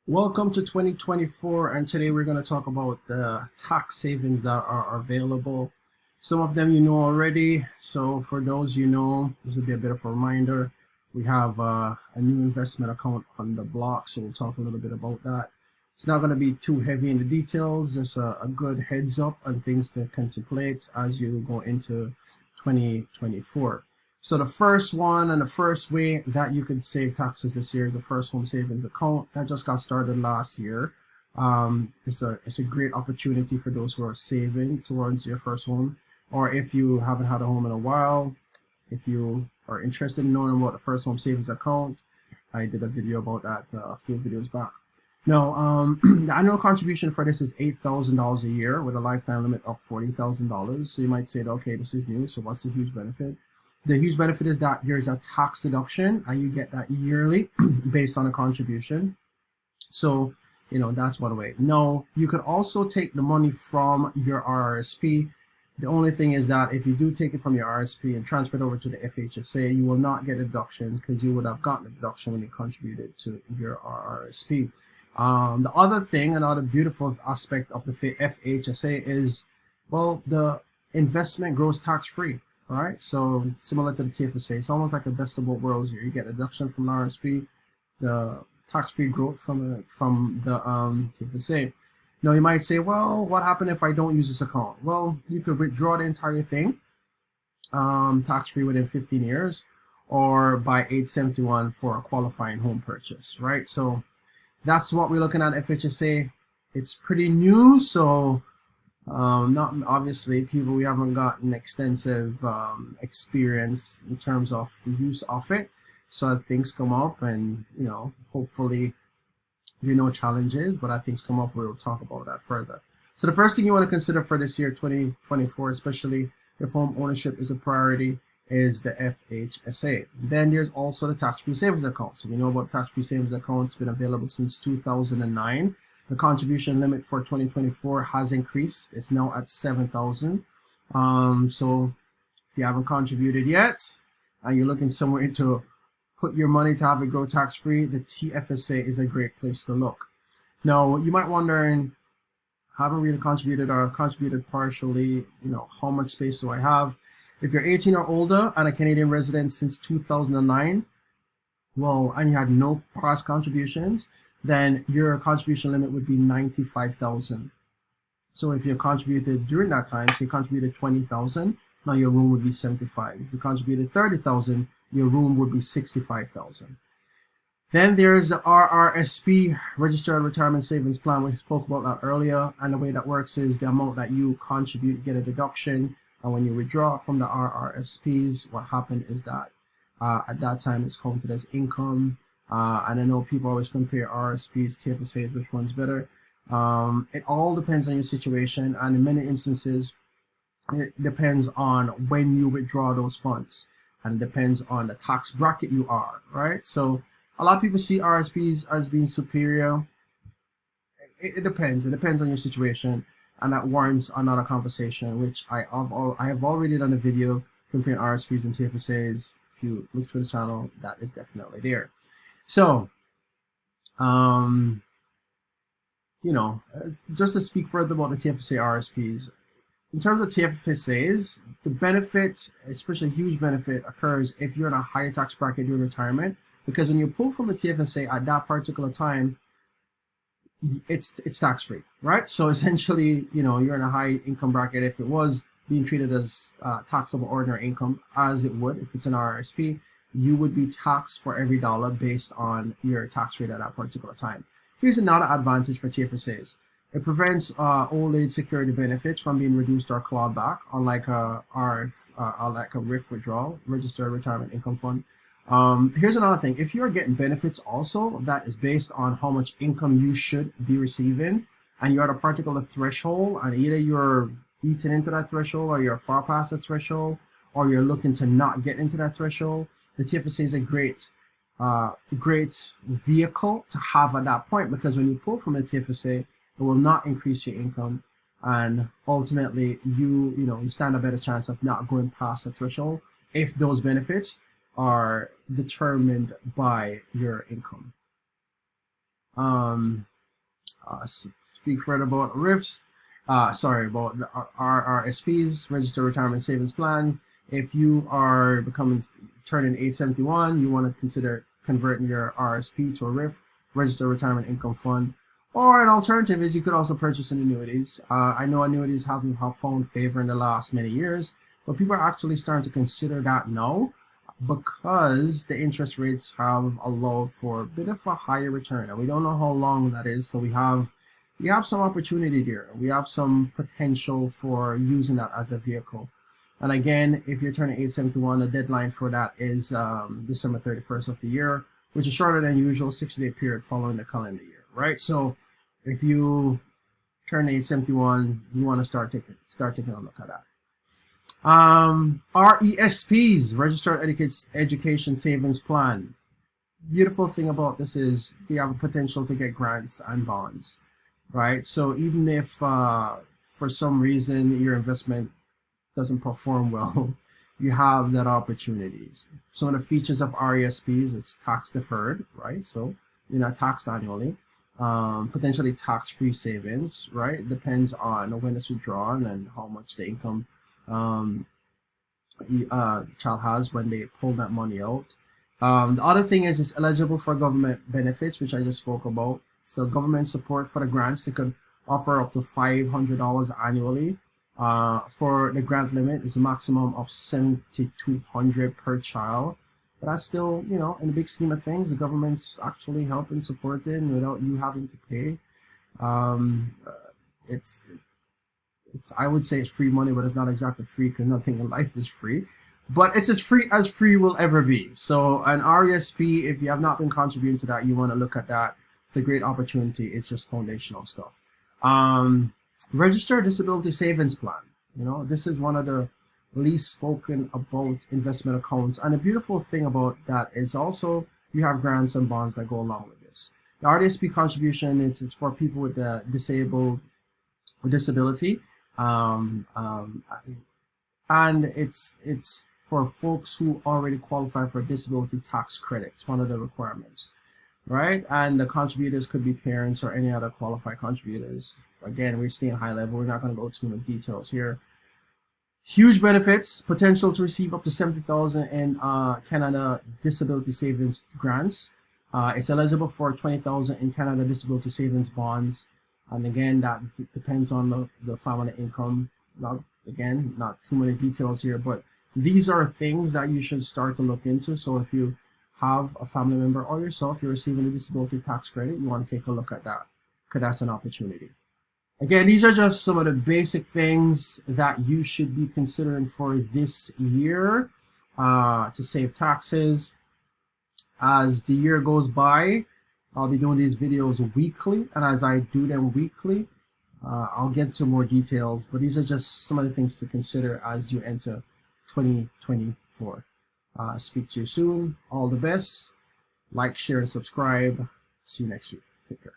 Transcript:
Welcome to 2024, and today we're going to talk about the tax savings that are available. Some of them you know already, so for those you know, this will be a bit of a reminder. We have a new investment account on the block, so we'll talk a little bit about that. It's not going to be too heavy in the details, just a good heads up on things to contemplate as you go into 2024. So the first one and the first way that you could save taxes this year is the first home savings account that just got started last year. It's a great opportunity for those who are saving towards your first home, or if you haven't had a home in a while, if you are interested in knowing about the first home savings account, I did a video about that a few videos back. Now, the annual contribution for this is $8,000 a year with a lifetime limit of $40,000. So you might say, okay, this is new, so what's the huge benefit? The huge benefit is that there's a tax deduction and you get that yearly based on a contribution. So, that's one way. Now, you could also take the money from your RRSP. The only thing is that if you do take it from your RRSP and transfer it over to the FHSA, you will not get a deduction because you would have gotten a deduction when you contributed to your RRSP. The other thing, another beautiful aspect of the FHSA is, well, the investment grows tax-free. All right, so similar to the TFSA, it's almost like a best of both worlds here. You get a deduction from the RSP, the tax-free growth from the TFSA. Now you might say, well, what happened if I don't use this account? Well, you could withdraw the entire thing, tax-free within 15 years, or by age 71 for a qualifying home purchase, right? So that's what we're looking at FHSA. It's pretty new, so not obviously people, we haven't gotten extensive experience in terms of the use of it, so as things come up, and hopefully challenges, but as things come up we'll talk about that further. So the first thing you want to consider for this year 2024, especially if home ownership is a priority, is the FHSA. Then there's also the tax-free savings account. So we know about tax-free savings account. It's been available since 2009. The contribution limit for 2024 has increased. It's now at $7,000. So if you haven't contributed yet and you're looking somewhere to put your money to have it grow tax-free, the TFSA is a great place to look. Now, you might wonder, I haven't really contributed or contributed partially, how much space do I have? If you're 18 or older and a Canadian resident since 2009, well, and you had no past contributions, then your contribution limit would be $95,000. So if you contributed during that time, so you contributed $20,000, now your room would be $75,000. If you contributed $30,000, your room would be $65,000. Then there's the RRSP, Registered Retirement Savings Plan. We spoke about that earlier, and the way that works is the amount that you contribute, you get a deduction, and when you withdraw from the RRSPs, what happened is that at that time it's counted as income. And I know people always compare RRSPs, TFSAs, which one's better. It all depends on your situation, and in many instances, it depends on when you withdraw those funds, and it depends on the tax bracket you are, right? So a lot of people see RRSPs as being superior. It depends. It depends on your situation, and that warrants another conversation, which I have already done a video comparing RRSPs and TFSAs. If you look through the channel, that is definitely there. So, just to speak further about the TFSA RSPs, in terms of TFSAs, the benefit, especially a huge benefit, occurs if you're in a higher tax bracket during retirement, because when you pull from the TFSA at that particular time, it's tax-free, right? So essentially, you're in a high income bracket. If it was being treated as taxable ordinary income, as it would if it's an RRSP, you would be taxed for every dollar based on your tax rate at that particular time. Here's another advantage for TFSAs. It prevents old age security benefits from being reduced or clawed back, unlike a RRIF withdrawal, Registered Retirement Income Fund. Here's another thing. If you're getting benefits also, that is based on how much income you should be receiving, and you're at a particular threshold, and either you're eating into that threshold, or you're far past the threshold, or you're looking to not get into that threshold, the TFSA is a great vehicle to have at that point, because when you pull from the TFSA, it will not increase your income, and ultimately you stand a better chance of not going past the threshold if those benefits are determined by your income. Speak further about RRIFs. About the RRSPs, Registered Retirement Savings Plan. If you are turning age 71, you want to consider converting your RRSP to a RRIF, Registered Retirement Income Fund. Or an alternative is you could also purchase annuities. I know annuities have found favor in the last many years, but people are actually starting to consider that now because the interest rates have allowed for a bit of a higher return. And we don't know how long that is, so we have some opportunity there. We have some potential for using that as a vehicle. And again, if you're turning age 71, the deadline for that is December 31st of the year, which is shorter than usual, 60-day period following the calendar year, right? So if you turn age 71, you want to start taking a look at that. RESPs, Registered Education Savings Plan. Beautiful thing about this is you have a potential to get grants and bonds, right? So even if for some reason your investment doesn't perform well, you have that opportunity. Some of the features of RESPs, it's tax deferred, right? So you're not taxed annually. Potentially tax-free savings, right? It depends on when it's withdrawn and how much the income the child has when they pull that money out. The other thing is it's eligible for government benefits, which I just spoke about. So government support for the grants, they could offer up to $500 annually. For the grant limit is a maximum of $7,200 per child. But that's still, in the big scheme of things, the government's actually helping support it without you having to pay. I would say it's free money, but it's not exactly free because nothing in life is free. But it's as free will ever be. So an RESP, if you have not been contributing to that, you want to look at that. It's a great opportunity. It's just foundational stuff. Registered Disability Savings Plan. This is one of the least spoken about investment accounts. And the beautiful thing about that is also you have grants and bonds that go along with this. The RRSP contribution, it's for people with disability. And it's for folks who already qualify for disability tax credits, one of the requirements, right? And the contributors could be parents or any other qualified contributors. Again, we're staying high level. We're not going to go too many details here. Huge benefits, potential to receive up to $70,000 in Canada Disability Savings Grants. It's eligible for $20,000 in Canada Disability Savings Bonds. And again, that depends on the family income. Not too many details here, but these are things that you should start to look into. So if you have a family member or yourself, you're receiving a disability tax credit, you want to take a look at that because that's an opportunity. Again, these are just some of the basic things that you should be considering for this year to save taxes. As the year goes by, I'll be doing these videos weekly, and as I do them weekly, I'll get to more details, but these are just some of the things to consider as you enter 2024. Speak to you soon. All the best. Like, share, and subscribe. See you next week. Take care.